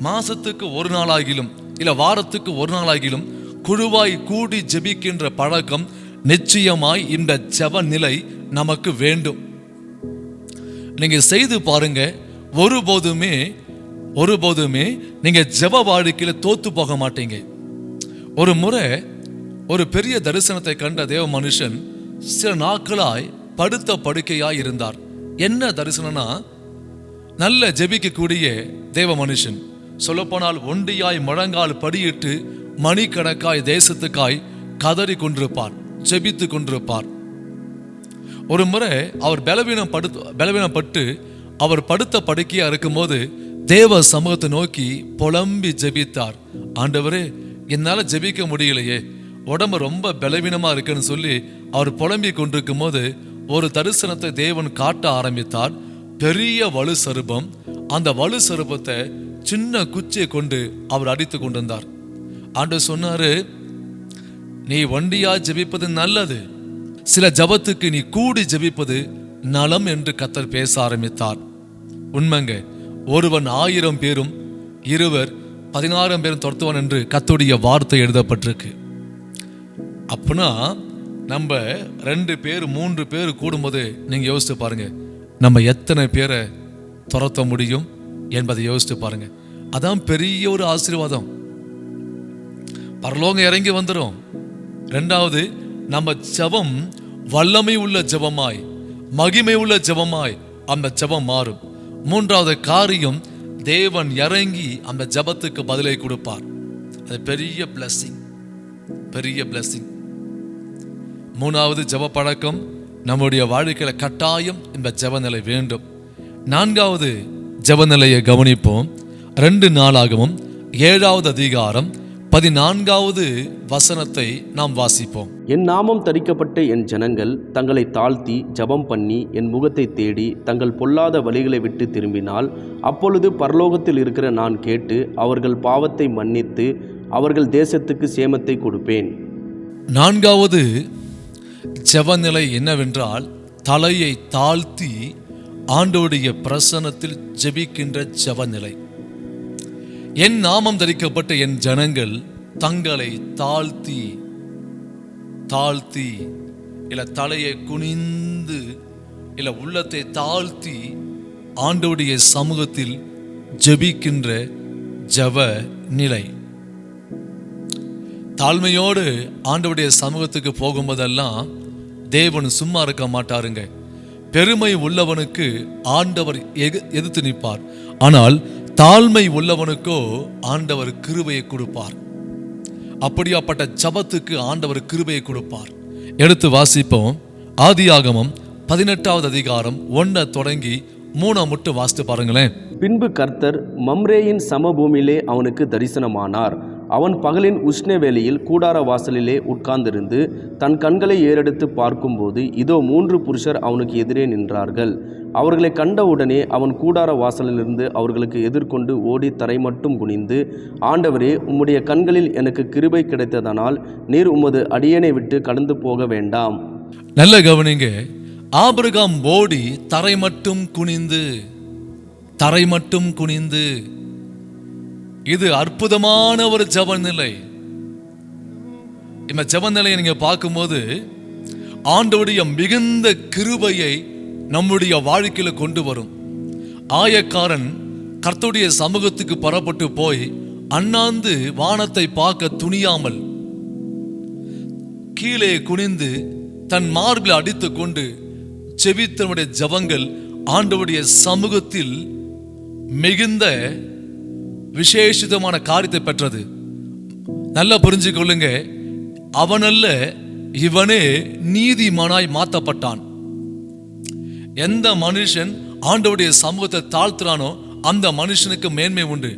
மாசத்துக்கு ஒரு நாளாகிலும் இல்ல வாரத்துக்கு ஒரு நாளாகிலும் குழுவாய் கூடி ஜெபிக்கின்ற பழக்கம் நிச்சயமாய் இந்த ஜெப நிலை நமக்கு வேண்டும். நீங்க செய்து பாருங்க. ஒருபோதுமே நீங்க ஜெப வாழ்க்கையில தோத்து போக மாட்டீங்க. ஒரு முறை ஒரு பெரிய தரிசனத்தை கண்ட தேவ மனுஷன் சில நாட்களாய் படுத்த படுக்கையாய் இருந்தார். என்ன தரிசனம்னா, நல்ல ஜெபிக்கக்கூடிய தேவ மனுஷன், சொல்லப்போனால் ஒண்டியாய் முழங்கால் படியிட்டு மணிக்கணக்காய் தேசத்துக்காய் கதறி கொண்டிருப்பார், ஜெபித்து கொண்டிருப்பார். ஒரு முறை அவர் பலவீனப்பட்டு அவர் படுத்த படுக்கையா இருக்கும்போது தேவ சமூகத்தை நோக்கி புலம்பி ஜெபித்தார். ஆண்டவரே, என்னால ஜெபிக்க முடியலையே, உடம்பு ரொம்ப பலவீனமா இருக்குன்னு சொல்லி அவர் புலம்பி கொண்டிருக்கும் போது ஒரு தரிசனத்தை தேவன் காட்ட ஆரம்பித்தார். பெரிய வலு சருபம். அந்த வலு சருபத்தை சின்ன குச்சியை கொண்டு அவர் அடித்து கொண்டிருந்தார். ஆண்டவர் சொன்னாரு, நீ ஒண்டியா ஜெபிப்பது நல்லது, சில ஜபத்துக்கு நீ கூடி ஜெபிப்பது நலம் என்று கர்த்தர் பேச ஆரம்பித்தார். உண்மைங்க, ஒருவன் 1000 பேரும் இருவர் 16 பேரும் துரத்துவான் என்று கர்த்தருடைய வார்த்தை எழுதப்பட்டிருக்கு. அப்படின்னா நம்ம 2 பேர் 3 பேர் கூடும்போது நீங்க யோசிச்சு பாருங்க, நம்ம எத்தனை பேரை துரத்த முடியும் என்பதை யோசிச்சு பாருங்க. அதான் பெரிய ஒரு ஆசீர்வாதம். பரலோகம் இறங்கி வந்துடும். 2வது, நம்ம ஜெபம் வல்லமை உள்ள ஜெபமாய் மகிமை உள்ள ஜெபமாய் அந்த ஜெபம் மாறும். 3வது காரியம், தேவன் இறங்கி அந்த ஜெபத்துக்கு பதிலை கொடுப்பார். அது பெரிய பிளஸிங். 3வது ஜெப பழக்கம், நம்முடைய வாழ்க்கையில கட்டாயம் இந்த ஜெப நிலை வேண்டும். 4வது ஜெப நிலையை கவனிப்போம். 2 நாளாகவும் 7வது அதிகாரம் 14வது வசனத்தை நாம் வாசிப்போம். என் நாமம் தரிக்கப்பட்ட என் ஜனங்கள் தங்களை தாழ்த்தி ஜெபம் பண்ணி என் முகத்தை தேடி தங்கள் பொல்லாத வழிகளை விட்டு திரும்பினால் அப்பொழுது பரலோகத்தில் இருக்கிற நான் கேட்டு அவர்கள் பாவத்தை மன்னித்து அவர்கள் தேசத்துக்கு சேமத்தை கொடுப்பேன். 4வது ஜெபநிலை என்னவென்றால், தலையை தாழ்த்தி ஆண்டவருடைய பிரசன்னத்தில் ஜெபிக்கின்ற ஜெபநிலை. என் நாமம் தரிக்கப்பட்ட என் ஜனங்கள் தங்களை தாழ்த்தி இல்ல தலையை குனிந்து இல்ல உள்ளத்தை தாழ்த்தி ஆண்டவருடைய சமூகத்தில் ஜெபிக்கின்ற ஜெப நிலை. தாழ்மையோடு ஆண்டவருடைய சமூகத்துக்கு போகும்போதெல்லாம் தேவன் சும்மா இருக்க மாட்டாருங்க. பெருமை உள்ளவனுக்கு ஆண்டவர் எதிர்த்து நிற்பார். ஆனால் தாழ்மை உள்ளவனுக்கோ ஆண்டவர் கிருபையை கொடுப்பார். அப்படியாப்பட்ட ஜபத்துக்கு ஆண்டவர் கிருபையை கொடுப்பார். எடுத்து வாசிப்போம். ஆதியாகமம் 18வது அதிகாரம் 1 தொடங்கி 3 மட்டும் வாசித்து பாருங்களேன். பின்பு கர்த்தர் மம்ரேயின் சமபூமியிலே அவனுக்கு தரிசனமானார். அவன் பகலின் உஷ்ண வேளையில் கூடார வாசலிலே உட்கார்ந்திருந்து தன் கண்களை ஏறெடுத்து பார்க்கும்போது இதோ 3 புருஷர் அவனுக்கு எதிரே நின்றார்கள். அவர்களை கண்டவுடனே அவன் கூடார வாசலிலிருந்து அவர்களுக்கு எதிர்கொண்டு ஓடி தரை மட்டும் குனிந்து, ஆண்டவரே, உம்முடைய கண்களில் எனக்கு கிருபை கிடைத்ததனால் நீர் உமது அடியேனை விட்டு கடந்து போக வேண்டாம். நல்ல கவனிங்க. ஆபிரகாம் ஓடி தரை மட்டும் குனிந்து, இது அற்புதமான ஒரு ஜெப நிலை. இந்த ஜெப நிலையை நீங்க பார்க்கும்போது ஆண்டவருடைய மிகுந்த கிருபையை நம்முடைய வாழ்க்கையில கொண்டு வரும். ஆயக்காரன் கர்த்தருடைய சமூகத்துக்கு புறப்பட்டு போய் அண்ணாந்து வானத்தை பார்க்க துணியாமல் கீழே குனிந்து தன் மார்பில் அடித்து கொண்டு செபித்தனுடைய ஜபங்கள் ஆண்டவருடைய சமூகத்தில் மிகுந்த விசேஷிதமான காரியத்தை பெற்றது. நல்லா புரிஞ்சுக்கொள்ளுங்க, அவனல்ல இவனே நீதிமானாய் மாற்றப்பட்டான். எந்த மனுஷன் ஆண்டவருடைய சமூகத்தை தாழ்த்துறானோ அந்த மனுஷனுக்கு மேன்மை உண்டு.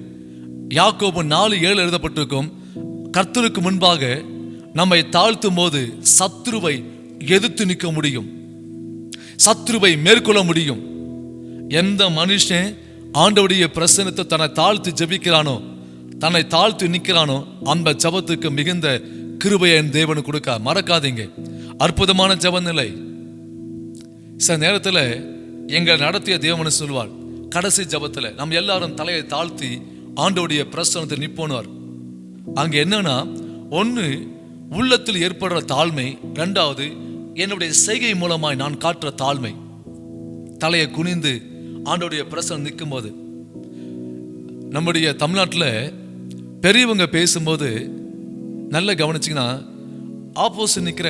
யாக்கோபு 4:7 எழுதப்பட்டிருக்கும், கர்த்தருக்கு முன்பாக நம்மை தாழ்த்தும் போது சத்ருவை எதிர்த்து நிற்க முடியும், சத்ருவை மேற்கொள்ள முடியும். எந்த மனுஷன் ஆண்டவருடைய பிரசன்னத்தை தன்னை தாழ்த்து ஜெபிக்கிறானோ, தன்னை தாழ்த்து நிற்கிறானோ, அந்த ஜபத்துக்கு மிகுந்த கிருபையை என் தேவனு கொடுக்க மறக்காதீங்க. அற்புதமான ஜப நிலை. சில நேரத்தில் எங்களை நடத்திய தேவனு சொல்வார், கடைசி ஜபத்தில் நம்ம எல்லாரும் தலையை தாழ்த்தி ஆண்டவருடைய பிரசன்னத்தை நிற்போனார். அங்கே என்னன்னா, ஒன்று உள்ளத்தில் ஏற்படுற தாழ்மை, 2வது என்னுடைய செய்கை மூலமாய் நான் காட்டுற தாழ்மை. தலையை குனிந்து ஆண்டவருடைய பிரசன்னம் நிற்கும் போது, நம்முடைய தமிழ்நாட்டில் பெரியவங்க பேசும்போது நல்ல கவனிச்சிங்கன்னா ஆப்போசிட் நிற்கிற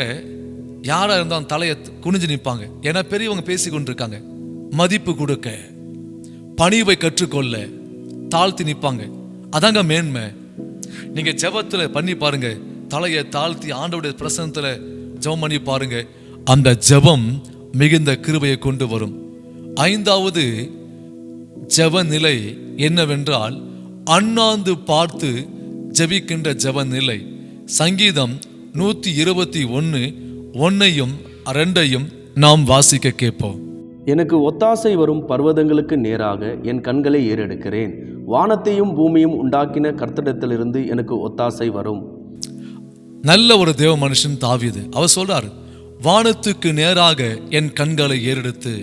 யாராக இருந்தாலும் தலையை குனிஞ்சு நிற்பாங்க. ஏன்னா பெரியவங்க பேசி கொண்டிருக்காங்க. மதிப்பு கொடுக்க, பணிவை கற்றுக்கொள்ள தாழ்த்தி நிற்பாங்க. அதாங்க மேன்மை. நீங்க ஜெபத்தில் பண்ணி பாருங்க, தலையை தாழ்த்தி ஆண்டவருடைய பிரசன்னத்தில் ஜெபம் பண்ணி பாருங்க, அந்த ஜெபம் மிகுந்த கிருபையை கொண்டு வரும். 5வது ஜெப நிலை என்னவென்றால் அண்ணாந்து பார்த்து ஜெபிக்கின்ற ஜெப நிலை. சங்கீதம் 121:1-2 நாம் வாசிக்க கேட்போம். எனக்கு ஒத்தாசை வரும் பர்வதங்களுக்கு நேராக என் கண்களை ஏறெடுக்கிறேன். வானத்தையும் பூமியும் உண்டாக்கின கர்த்தரிடத்திலிருந்து எனக்கு ஒத்தாசை வரும். நல்ல ஒரு தேவ மனுஷன் தாவீது. அவர் சொல்றார், வானத்துக்கு நேராக என் கண்களை ஏறெடுத்து,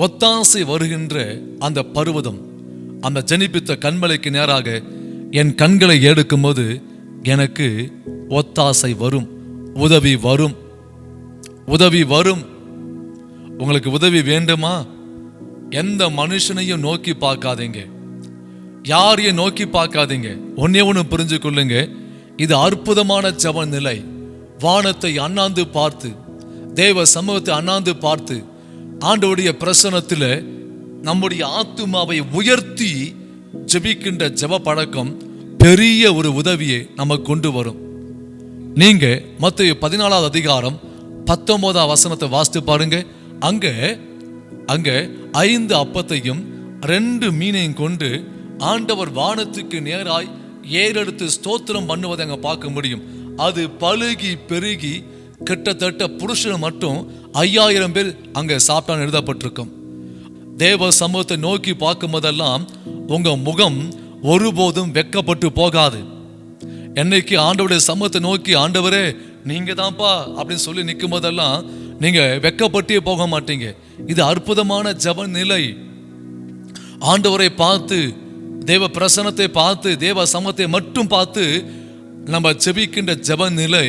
ஒத்தாசை வருகின்ற அந்த பர்வதம், அந்த ஜனிப்பித்த கண்மலைக்கு நேராக என் கண்களை எடுக்கும் போது எனக்கு ஒத்தாசை வரும், உதவி வரும், உதவி வரும். உங்களுக்கு உதவி வேண்டுமா? எந்த மனுஷனையும் நோக்கி பார்க்காதீங்க, யாரையும் நோக்கி பார்க்காதீங்க. ஒன்னே ஒன்று புரிஞ்சு கொள்ளுங்க, இது அற்புதமான ஜெப நிலை. வானத்தை அண்ணாந்து பார்த்து, தேவ சமூகத்தை அண்ணாந்து பார்த்து, ஆண்டவருடைய பிரசன்னத்தில் நம்முடைய ஆத்துமாவை உயர்த்தி ஜெபிக்கின்ற ஜெப பழக்கம் பெரிய ஒரு உதவியை நமக்கு கொண்டு வரும். நீங்க மத்தேயு 14வது அதிகாரம் 19வது வசனத்தை வாசித்து பாருங்க. அங்க 5 அப்பத்தையும் 2 மீனையும் கொண்டு ஆண்டவர் வானத்துக்கு நேராய் ஏறெடுத்து ஸ்தோத்திரம் பண்ணுவதை அங்க பார்க்க முடியும். அது பழுகி பெருகி கிட்டத்தட்ட புருஷன் மட்டும் 5000 பேர் அங்க சாப்பிட்டான்னு எழுதப்பட்டிருக்கும். தேவ சமூகத்தை நோக்கி பார்க்கும் போதெல்லாம் உங்க முகம் ஒருபோதும் வெக்கப்பட்டு போகாது. என்னைக்கு ஆண்டவருடைய சமூகத்தை நோக்கி, ஆண்டவரே நீங்க தான்ப்பா அப்படின்னு சொல்லி நிற்கும் போதெல்லாம் நீங்க வெக்கப்பட்டே போக மாட்டீங்க. இது அற்புதமான ஜெப நிலை. ஆண்டவரை பார்த்து, தேவ பிரசன்னத்தை பார்த்து, தேவ சமூகத்தை மட்டும் பார்த்து நம்ம ஜெபிக்கின்ற ஜெப நிலை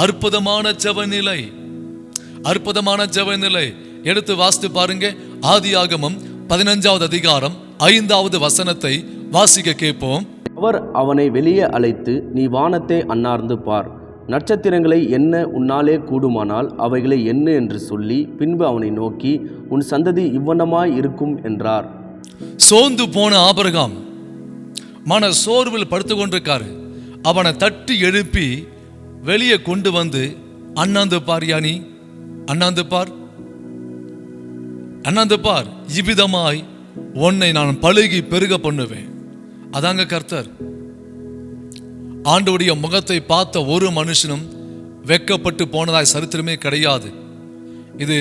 அற்புதமான ஜெப நிலை, அற்புதமான ஜெப நிலை. எடுத்து வாசித்து பாருங்க. ஆதியாகமம் 15வது அதிகாரம் 5வது வசனத்தை வாசிக்க கேட்போம். அவர் அவனை வெளியே அழைத்து, நீ வானத்தை அண்ணார்ந்து பார், நட்சத்திரங்களை எண்ண உன்னாலே கூடுமானால் அவைகளை எண்ணு என்று சொல்லி, பின்பு அவனை நோக்கி, உன் சந்ததி இவ்வண்ணமாய் இருக்கும் என்றார். சோர்ந்து போன ஆபிரகாம் மன சோர்வில் படுத்து கொண்டிருக்காரு. அவனை தட்டி எழுப்பி வெளியே கொண்டு வந்து, அண்ணாந்து பார், யானி அண்ணாந்து பார், அண்ணாந்து பார், இவ்விதமாய் உன்னை நான் பழுகி பெருக பண்ணுவேன். அதாங்க கர்த்தர். ஆண்டவருடைய முகத்தை பார்த்த ஒரு மனுஷனும் வெட்கப்பட்டு போனதாய் சரித்திரமே கிடையாது. இது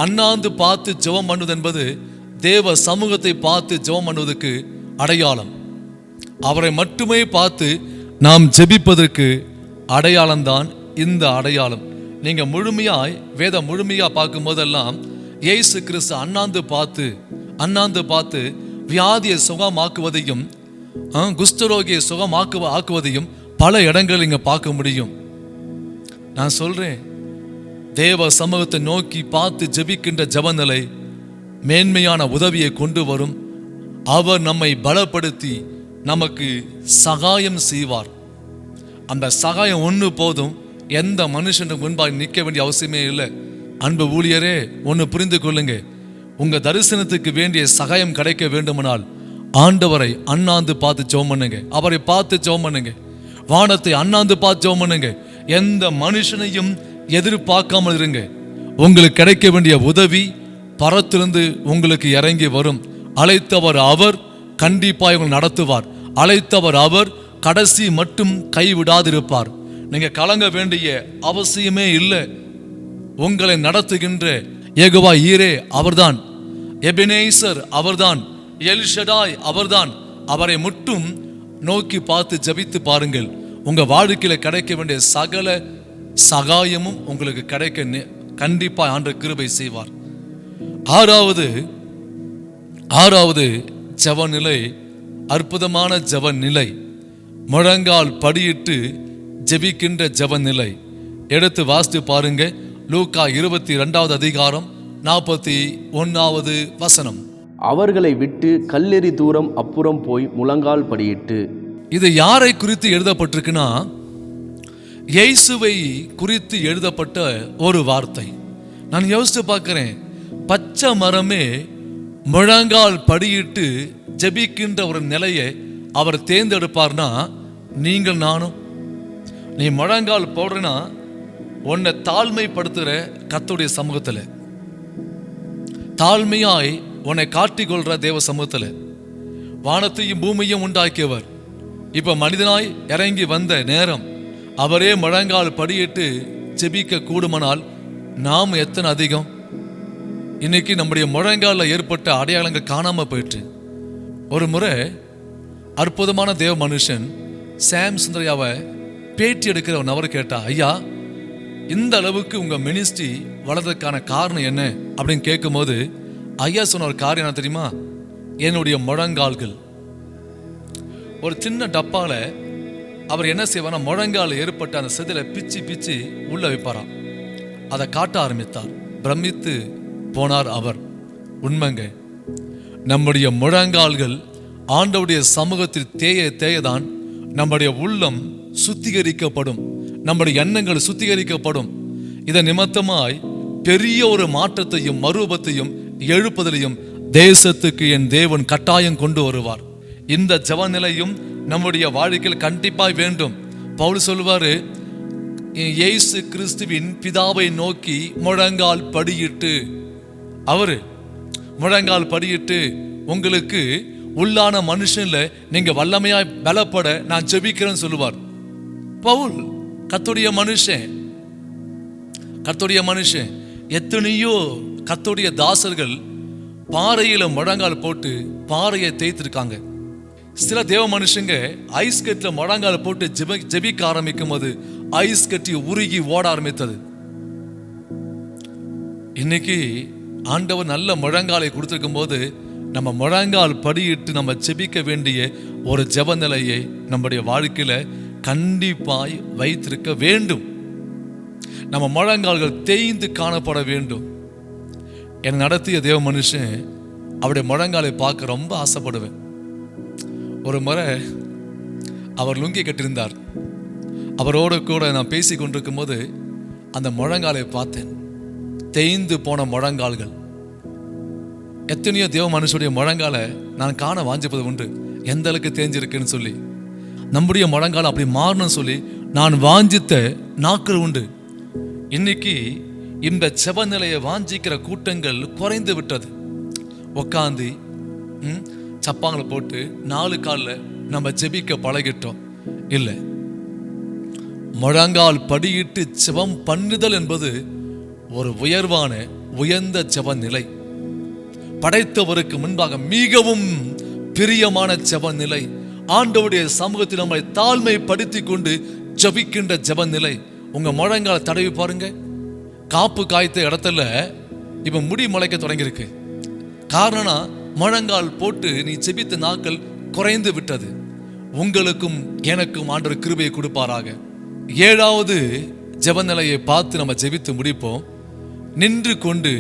அண்ணாந்து பார்த்து ஜெபம் பண்ணுவது என்பது தேவ சமூகத்தை பார்த்து ஜெபம் பண்ணுவதற்கு அடையாளம். அவரை மட்டுமே பார்த்து நாம் ஜெபிப்பதற்கு அடையாளம்தான் இந்த அடையாளம். நீங்க முழுமையாய் வேதம் முழுமையா பார்க்கும் போதெல்லாம் இயேசு கிறிஸ்து அண்ணாந்து பார்த்து வியாதியை சுகமாக்குவதையும் குஷ்டரோகியை ஆக்குவதையும் பல இடங்கள் இங்க பார்க்க முடியும். நான் சொல்றேன், தேவ சமூகத்தை நோக்கி பார்த்து ஜெபிக்கின்ற ஜெபநிலை மேன்மையான உதவியை கொண்டு வரும். அவர் நம்மை பலப்படுத்தி நமக்கு சகாயம் செய்வார். அந்த சகாயம் ஒன்று போதும், எந்த மனுஷனுக்கு முன்பாக நிற்க வேண்டிய அவசியமே இல்லை. அன்பு ஊழியரே, ஒன்று புரிந்து கொள்ளுங்க, உங்க தரிசனத்துக்கு வேண்டிய சகாயம் கிடைக்க வேண்டுமானால் ஆண்டவரை அண்ணாந்து பார்த்து ஜெபம் பண்ணுங்க. அவரை பார்த்து ஜெபம் பண்ணுங்க. வானத்தை அண்ணாந்து பார்த்து ஜெபம் பண்ணுங்க. எந்த மனுஷனையும் எதிர்பார்க்காமல் இருங்க. உங்களுக்கு கிடைக்க வேண்டிய உதவி பரத்திலிருந்து உங்களுக்கு இறங்கி வரும். அழைத்தவர் அவர், கண்டிப்பாக உங்களை நடத்துவார். அழைத்தவர் அவர், கடைசி மட்டும் கைவிடாதிருப்பார். நீங்க கலங்க வேண்டிய அவசியமே இல்லை. உங்களை நடத்துகின்ற யெகோவா ஈரே அவர்தான், எபெனேசர் அவர்தான், எல்ஷடாய் அவர்தான். அவரை மட்டும் நோக்கி பார்த்து ஜபித்து பாருங்கள். உங்க வாழ்க்கையில கிடைக்க வேண்டிய சகல சகாயமும் உங்களுக்கு கிடைக்க கண்டிப்பா ஆண்டவர் கிருபை செய்வார். ஆறாவது ஜெபநிலை, அற்புதமான ஜெபநிலை, முழங்கால் படியிட்டு ஜெபிக்கின்ற ஜெபநிலை. எடுத்து வாசித்து பாருங்க. லூக்கா 22 அதிகாரம் 41 வசனம். அவர்களை விட்டு கல்லெறி தூரம் அப்புறம் போய் முழங்கால் படியிட்டு. இது யாரை குறித்து எழுதப்பட்டிருக்குன்னா, இயேசுவை குறித்து எழுதப்பட்ட ஒரு வார்த்தை. நான் யோசித்து பார்க்கிறேன், பச்சை மரமே முழங்கால் படியிட்டு ஜெபிக்கின்ற ஒரு நிலையை அவர் தேர்ந்தெடுப்பார்னா, நீங்கள் நானும் நீ முழங்கால் போடுறனா உன்னை தாழ்மைப்படுத்துகிற கர்த்தருடைய சமூகத்தில், தாழ்மையாய் உன்னை காட்டிக்கொள்ற தேவ சமூகத்தில், வானத்தையும் பூமியையும் உண்டாக்கியவர் இப்ப மனிதனாய் இறங்கி வந்த நேரம் அவரே முழங்கால் படியிட்டு ஜெபிக்க கூடுமானால் நாம் எத்தனை அதிகம். இன்னைக்கு நம்முடைய முழங்காலில் ஏற்பட்ட அடையாளங்கள் காணாம போயிட்டு. ஒரு முறை அற்புதமான தேவ மனுஷன் சாம் சுந்தரியாவை பேட்டி எடுக்கிற ஒரு நபர் கேட்டா, ஐயா, இந்த அளவுக்கு உங்க மினிஸ்ட்ரி வளர்றதுக்கான காரணம் என்ன அப்படின்னு கேட்கும் போது ஐயா சொன்ன ஒரு காரியம் என்ன தெரியுமா? என்னுடைய முழங்கால்கள். ஒரு சின்ன டப்பால அவர் என்ன செய்வார்னா, முழங்கால் ஏற்பட்ட அந்த செதிலை பிச்சு உள்ள வைப்பாராம். அதை காட்ட ஆரம்பித்தார். பிரமித்து போனார் அவர். உண்மைங்க, நம்முடைய முழங்கால்கள் ஆண்டவருடைய சமூகத்தில் தேயதான் நம்முடைய உள்ளம் சுத்திகரிக்கப்படும், நம்முடைய எண்ணங்கள் சுத்திகரிக்கப்படும். இதன் நிமித்தமாய் பெரிய ஒரு மாற்றத்தையும் மறுரூபத்தையும் எழுப்புதலையும் தேசத்துக்கு என் தேவன் கட்டாயம் கொண்டு வருவார். இந்த ஜெபநிலையும் நம்முடைய வாழ்க்கையில் கண்டிப்பாய் வேண்டும். பவுல் சொல்வாரு, இயேசு கிறிஸ்துவின் பிதாவை நோக்கி முழங்கால் படியிட்டு, அவரு முழங்கால் படியிட்டு உங்களுக்கு உள்ளான மனுஷன்ல நீங்க வல்லமையாய் பலப்பட நான் ஜெபிக்கிறேன்னு சொல்லுவார் பவுல். கர்த்தருடைய மனுஷன் எத்தனையோ கர்த்தருடைய தாசர்கள் பாறையில முழங்கால் போட்டு பாறையை தேய்த்திருக்காங்க. சில தேவ மனுஷங்க ஐஸ் கட்டில முழங்கால் போட்டு ஜெபிக்க ஆரம்பிக்கும் போது ஐஸ் கட்டி உருகி ஓட ஆரம்பித்தது. இன்னைக்கு ஆண்டவர் நல்ல முழங்காலை கொடுத்திருக்கும் போது நம்ம முழங்கால் படியிட்டு நம்ம ஜெபிக்க வேண்டிய ஒரு ஜெப நிலையை நம்முடைய வாழ்க்கையில கண்டிப்பாய் வைத்திருக்க வேண்டும். நம்ம முழங்கால்கள் தேய்ந்து காணப்பட வேண்டும். என்னை நடத்திய தேவ மனுஷன் அவருடைய முழங்காலை பார்க்க ரொம்ப ஆசைப்படுவேன். ஒரு முறை அவர் லுங்கி கட்டியிருந்தார். அவரோடு கூட நான் பேசி கொண்டிருக்கும் போது அந்த முழங்காலை பார்த்தேன். தேய்ந்து போன முழங்கால்கள். எத்தனையோ தேவ மனுஷனுடைய முழங்காலை நான் காண வாஞ்சிப்பது உண்டு, எந்த அளவுக்கு தேஞ்சிருக்குன்னு சொல்லி. நம்முடைய முழங்கால் அப்படி மாறணும்னு சொல்லி நான் வாஞ்சித்த நாட்கள் உண்டு. இன்னைக்கு இந்த செப நிலையை வாஞ்சிக்கிற கூட்டங்கள் குறைந்து விட்டது. உக்காந்து சப்பாங்களை போட்டு 4 காலில் நம்ம ஜெபிக்க பழகிட்டோம். இல்லை, முழங்கால் படியிட்டு ஜெபம் பண்ணுதல் என்பது ஒரு உயர்ந்த ஜெப நிலை. படைத்தவருக்கு முன்பாக மிகவும் பிரியமான ஜெப நிலை. ஆண்டவருடைய சமூகத்தில் நம்மை தாழ்மைப்படுத்தி கொண்டு ஜெபிக்கின்ற ஜெப நிலை. உங்க முழங்கால் தடவி பாருங்க. காப்பு காய்த்த இடத்துல இப்ப முடி முளைக்க தொடங்கியிருக்கு. காரணம், முழங்கால் போட்டு நீ ஜெபித்த நாட்கள் குறைந்து விட்டது. உங்களுக்கும் எனக்கும் ஆண்டவர் கிருபையை கொடுப்பாராக. 7வது ஜெப நிலையை பார்த்து நம்ம ஜெபித்து முடிப்போம். நின்று கொண்டு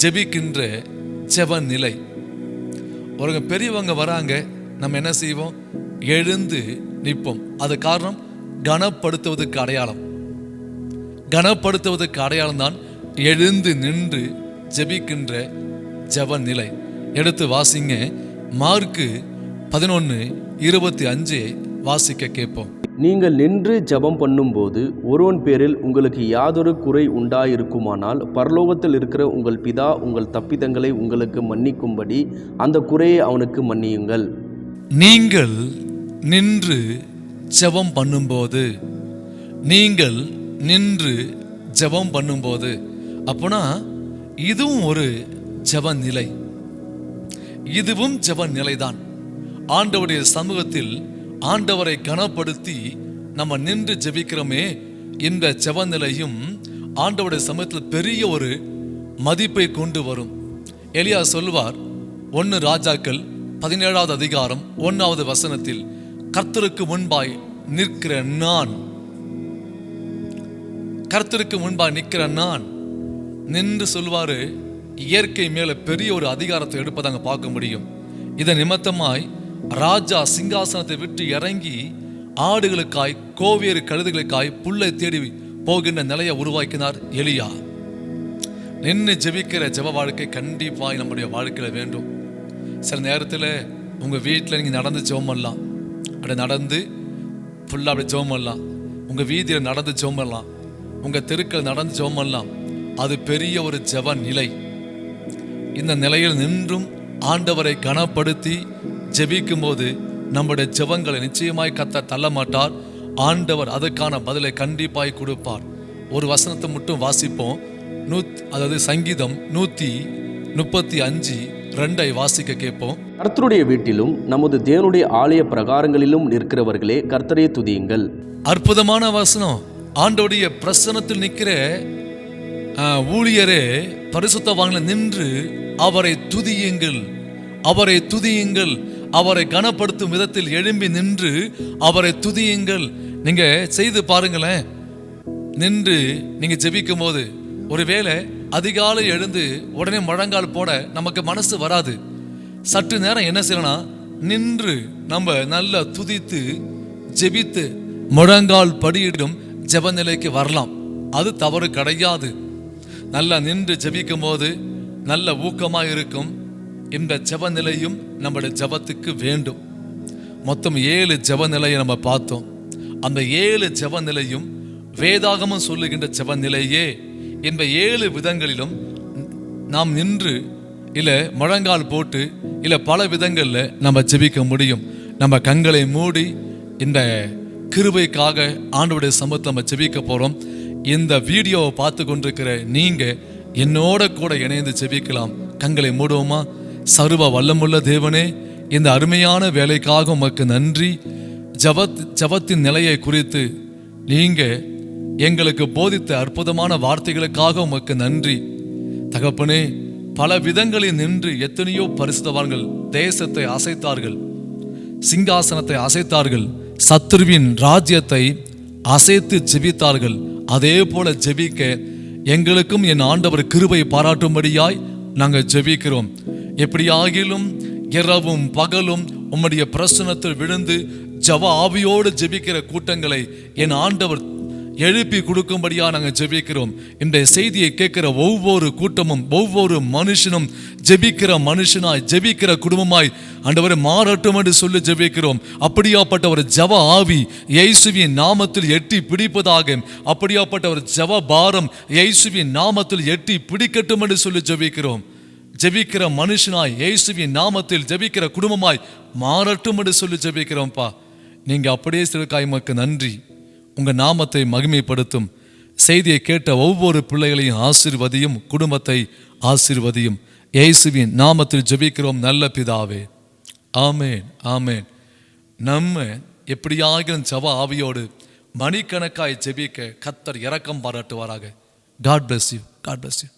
ஜெபிக்கின்ற ஜெப நிலை. ஒரு பெரியவங்க வராங்க, நம்ம என்ன செய்வோம்? எழுந்து நிற்போம். அது காரணம், கனப்படுத்துவதற்கு அடையாளம். கனப்படுத்துவதற்கு அடையாளம் தான் எழுந்து நின்று ஜெபிக்கின்ற ஜெப நிலை. எடுத்து வாசிங்க. மார்க்கு 11:25 வாசிக்க கேட்போம். நீங்கள் நின்று ஜெபம் பண்ணும்போது ஒருவன் பேரில் உங்களுக்கு யாதொரு குறை உண்டாயிருக்குமானால் பரலோகத்தில் இருக்கிற உங்கள் பிதா உங்கள் தப்பிதங்களை உங்களுக்கு மன்னிக்கும்படி அந்த குறையை அவனுக்கு மன்னியுங்கள். நீங்கள் நின்று ஜெபம் பண்ணும்போது, நீங்கள் நின்று ஜெபம் பண்ணும்போது, அப்போனா இதுவும் ஒரு ஜெப நிலை. இதுவும் ஜெப நிலைதான். ஆண்டவருடைய சமூகத்தில் ஆண்டவரை கனப்படுத்தி நம்ம நின்று ஜெபிக்கிறோமே, இந்த ஜெப நிலையும் ஆண்டவருடைய சமூகத்தில் பெரிய ஒரு மதிப்பை கொண்டு வரும். எலியா சொல்வார், 1 ராஜாக்கள் 17வது அதிகாரம் 1வது வசனத்தில், கர்த்தருக்கு முன்பாய் நிற்கிற நான், கர்த்தருக்கு முன்பாய் நிற்கிற நான் நின்று சொல்வாரு. இயற்கை மேல பெரிய ஒரு அதிகாரத்தை எடுப்பதாங்க பார்க்க முடியும். இதன் நிமித்தமாய் ராஜா சிங்காசனத்தை விட்டு இறங்கி ஆடுகளுக்காய் கோவேறு கழுதுகளுக்காய் புல்லை தேடி போகின்ற நிலையை உருவாக்கினார் எலியா. நின்று ஜெபிக்கிற ஜெப வாழ்க்கை கண்டிப்பாய் நம்முடைய வாழ்க்கையில வேண்டும். சில நேரத்தில் உங்க வீட்டில் நீங்க நடந்து ஜெபம் பண்ணலாம், அப்படி நடந்து ஃபுல்லாக அப்படி ஜெபம் பண்ணலாம். உங்க வீதியில் நடந்து ஜெபம் பண்ணலாம், உங்க தெருக்கள் நடந்து ஜெபம் பண்ணலாம். அது பெரிய ஒரு ஜெப நிலை. இந்த நிலையில் நின்றும் ஆண்டவரை கனப்படுத்தி ஜெபிக்கும் போது நம்முடைய ஜெபங்களை நிச்சயமாய் கர்த்தர் தள்ள மாட்டார். ஆண்டவர் அதற்கான பதிலை கண்டிப்பாய் கொடுப்பார். ஒரு வசனத்தை மட்டும் வாசிப்போம். அதாவது சங்கீதம் 135:2 வாசிக்க கேட்போம். கர்த்தருடைய வீட்டிலும் நமது தேவனுடைய ஆலய பிரகாரங்களிலும் நிற்கிறவர்களே கர்த்தரை துதியுங்கள். அற்புதமான வசனம். ஆண்டவருடைய பிரசன்னத்தில் நிற்கிற ஊழியரே பரிசுத்தவான்களை நின்று அவரை துதியுங்கள், அவரை துதியுங்கள். அவரை கனப்படுத்தும் விதத்தில் எழும்பி நின்று அவரை துதியுங்கள். நீங்க செய்து பாருங்களேன். நின்று நீங்க ஜெபிக்கும் போது, ஒருவேளை அதிகாலை எழுந்து உடனே முழங்கால் போட நமக்கு மனசு வராது. சற்று நேரம் என்ன செய்யலாம், நின்று நம்ம நல்லா துதித்து ஜெபித்து முழங்கால் படியிடும் ஜெப நிலைக்கு வரலாம். அது தவறு கிடையாது. நல்லா நின்று ஜெபிக்கும் போது நல்ல ஊக்கமா இருக்கும். இந்த ஜெப நிலையும் நம்முடைய ஜெபத்துக்கு வேண்டும். மொத்தம் 7 ஜெப நிலையை நம்ம பார்த்தோம். அந்த 7 ஜெப நிலையும் வேதாகமம் சொல்லுகின்ற ஜெப நிலையே. இந்த 7 விதங்களிலும் நாம் நின்று இல்ல முழங்கால் போட்டு இல்ல பல விதங்கள்ல நம்ம ஜெபிக்க முடியும். நம்ம கண்களை மூடி இந்த கிருபைக்காக ஆண்டவருடைய சமூகத்தில் நம்ம ஜெபிக்க போறோம். இந்த வீடியோவை பார்த்து கொண்டிருக்கிற நீங்க என்னோட கூட இணைந்து ஜெபிக்கலாம். கண்களை மூடுவோமா? சர்வ வல்லமுள்ள தேவனே, இந்த அருமையான வேலைக்காக உமக்கு நன்றி. ஜபத்தின் நிலையை குறித்து நீங்க எங்களுக்கு போதித்த அற்புதமான வார்த்தைகளுக்காக உமக்கு நன்றி தகப்பனே. பல விதங்களில் நின்று எத்தனையோ பரிசுத்தவான்கள் தேசத்தை அசைத்தார்கள், சிங்காசனத்தை அசைத்தார்கள், சத்துருவின் ராஜ்யத்தை அசைத்து ஜெபித்தார்கள். அதே போல ஜெபிக்க எங்களுக்கும் என் ஆண்டவர் கிருபை பாராட்டும்படியாய் நாங்கள் ஜெபிக்கிறோம். எப்படியாகிலும் இரவும் பகலும் உம்முடைய பிரசன்னத்தில் விழுந்து ஜப ஆவியோடு ஜெபிக்கிற கூட்டங்களை என் ஆண்டவர் எழுப்பி கொடுக்கும்படியா நாங்கள் ஜெபிக்கிறோம். இந்த செய்தியை கேட்கிற ஒவ்வொரு கூட்டமும் ஒவ்வொரு மனுஷனும் ஜெபிக்கிற மனுஷனாய் ஜெபிக்கிற குடும்பமாய் ஆண்டவரை மாறட்டும் என்று சொல்லி ஜெபிக்கிறோம். அப்படியாப்பட்ட ஒரு ஜப ஆவி இயேசுவின் நாமத்தில் எட்டி பிடிப்பதாக, அப்படியாப்பட்ட ஒரு ஜப பாரம் இயேசுவின் நாமத்தில் எட்டி பிடிக்கட்டும் என்று சொல்லி ஜெபிக்கிறோம். ஜெபிக்கிற மனுஷனாய் இயேசுவின் நாமத்தில் ஜெபிக்கிற குடும்பமாய் மாறட்டும் என்று சொல்லி ஜெபிக்கிறோம்ப்பா. நீங்க அப்படியே சிறுக்காய் மக்கு நன்றி. உங்க நாமத்தை மகிமைப்படுத்தும். செய்தியை கேட்ட ஒவ்வொரு பிள்ளைகளையும் ஆசீர்வதியும், குடும்பத்தை ஆசீர்வதியும். இயேசுவின் நாமத்தில் ஜெபிக்கிறோம் நல்ல பிதாவே. ஆமேன், ஆமேன். நம்ம எப்படியாகிலும் ஜெப ஆவியோடு மணிக்கணக்காய் ஜெபிக்க கர்த்தர் இரக்கம் பாராட்டுவாராக. God bless you. God bless you.